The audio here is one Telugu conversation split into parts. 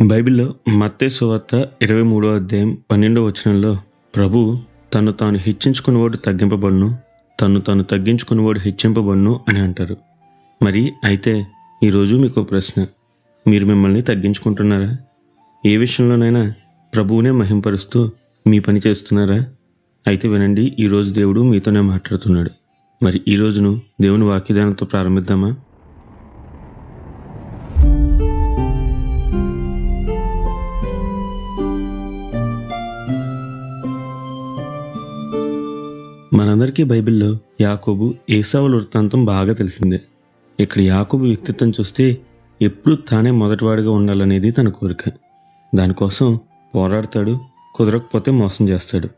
బైబిల్లో మత్తయి సువార్త 23వ అధ్యాయం 12వ వచనంలో ప్రభువు తను తాను హెచ్చించుకునేవాడు తగ్గింపబడును, తను తాను తగ్గించుకునేవాడు హెచ్చింపబడును అని అంటారు. మరి అయితే ఈరోజు మీకు ప్రశ్న, మీరు మిమ్మల్ని తగ్గించుకుంటున్నారా? ఏ విషయంలోనైనా ప్రభువునే మహింపరుస్తూ మీ పని చేస్తున్నారా? అయితే వినండి, ఈరోజు దేవుడు మీతోనే మాట్లాడుతున్నాడు. మరి ఈ రోజును దేవుని వాక్యదానంతో ప్రారంభిద్దామా? మనందరికీ బైబిల్లో యాకోబు ఏసావుల వృత్తాంతం బాగా తెలిసిందే. ఇక్కడ యాకోబు వ్యక్తిత్వం చూస్తే ఎప్పుడు తానే మొదటివాడిగా ఉండాలనేది తన కోరిక. దానికోసం పోరాడతాడు, కుదరకపోతే మోసం చేస్తాడు.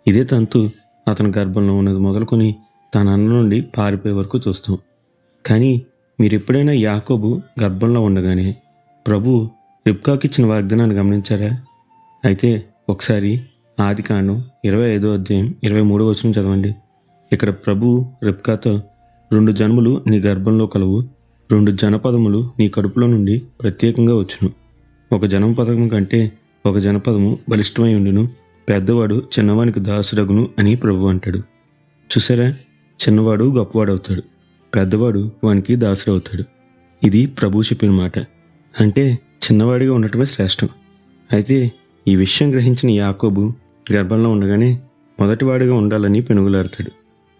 ఇదే తంతు అతని గర్భంలో ఉన్నది మొదలుకొని తన అన్న నుండి పారిపోయే వరకు చూస్తాం. కానీ మీరు ఎప్పుడైనా యాకోబు గర్భంలో ఉండగానే ప్రభు రిబ్కాకిచ్చిన వాగ్దానాన్ని గమనించారా? అయితే ఒకసారి ఆదికాండం 25వ అధ్యాయం 23వ వచనం చదవండి. ఇక్కడ ప్రభు రిబ్కాతో 2 జనములు నీ గర్భంలో కలవు, 2 జనపదములు నీ కడుపులో నుండి ప్రత్యేకంగా వచ్చును. ఒక జనపదము కంటే ఒక జనపదము బలిష్టమై ఉండును, పెద్దవాడు చిన్నవానికి దాసుడగును అని ప్రభు అంటాడు. చూసారా, చిన్నవాడు గొప్పవాడవుతాడు, పెద్దవాడు వానికి దాసుడవుతాడు. ఇది ప్రభు చెప్పిన మాట. అంటే చిన్నవాడిగా ఉండటమే శ్రేష్టం. అయితే ఈ విషయం గ్రహించిన యాకోబు గర్భంలో ఉండగానే మొదటివాడిగా ఉండాలని పెనుగులాడతాడు.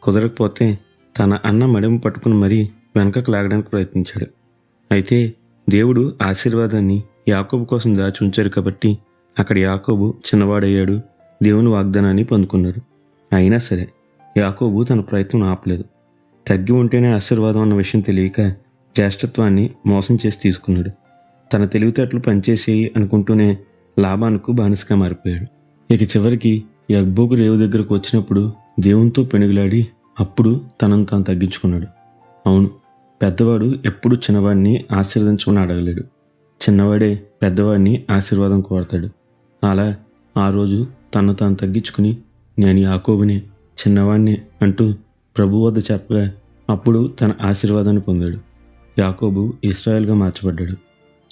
కుదరకపోతే తన అన్న మడిమ పట్టుకుని మరీ వెనకకు లాగడానికి ప్రయత్నించాడు. అయితే దేవుడు ఆశీర్వాదాన్ని యాకోబు కోసం దాచి ఉంచారు కాబట్టి అక్కడ యాకోబు చిన్నవాడయ్యాడు, దేవుని వాగ్దానాన్ని పొందుకున్నాడు. అయినా సరే యాకోబు తన ప్రయత్నం ఆపలేదు. తగ్గి ఉంటేనే ఆశీర్వాదం అన్న విషయం తెలియక జ్యేష్ఠత్వాన్ని మోసం చేసి తీసుకున్నాడు. తన తెలివితేటలు పనిచేసేయి అనుకుంటూనే లాబానుకు బానిసగా మారిపోయాడు. ఇక చివరికి యబ్బోకు రేవు దగ్గరకు వచ్చినప్పుడు దేవునితో పెనుగులాడి అప్పుడు తనను తాను తగ్గించుకున్నాడు. అవును, పెద్దవాడు ఎప్పుడు చిన్నవాడిని ఆశీర్వదించమని అడగలేడు, చిన్నవాడే పెద్దవాడిని ఆశీర్వాదం కోరతాడు. అలా ఆ రోజు తను తాను తగ్గించుకుని నేను యాకోబుని, చిన్నవాడిని అంటూ ప్రభు వద్ద చెప్పగా అప్పుడు తన ఆశీర్వాదాన్ని పొందాడు. యాకోబు ఇశ్రాయేల్గా మార్చబడ్డాడు.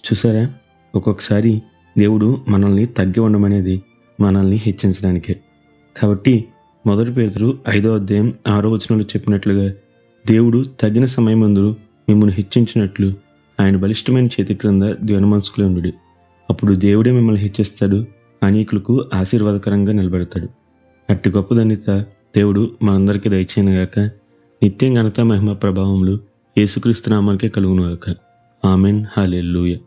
చూసారా, ఒక్కొక్కసారి దేవుడు మనల్ని తగ్గి ఉండమనేది మనల్ని హెచ్చించడానికే. కాబట్టి 1 పేతురు 5వ అధ్యాయం 6వ వచనంలో చెప్పినట్లుగా దేవుడు తగిన సమయమందు మిమ్మల్ని హెచ్చించినట్లు ఆయన బలిష్టమైన చేతి క్రింద ద్వైనమనస్కులై ఉండుడి. అప్పుడు దేవుడే మిమ్మల్ని హెచ్చిస్తాడు, అనేకులకు ఆశీర్వాదకరంగా నిలబెడతాడు. అట్టి గొప్ప ధన్యత దేవుడు మనందరికీ దయచేయనుగాక. నిత్యం ఘనత మహిమ ప్రభావములు యేసుక్రీస్తు నామానికే కలుగునుగాక. ఆమెన్. హల్లెలూయా.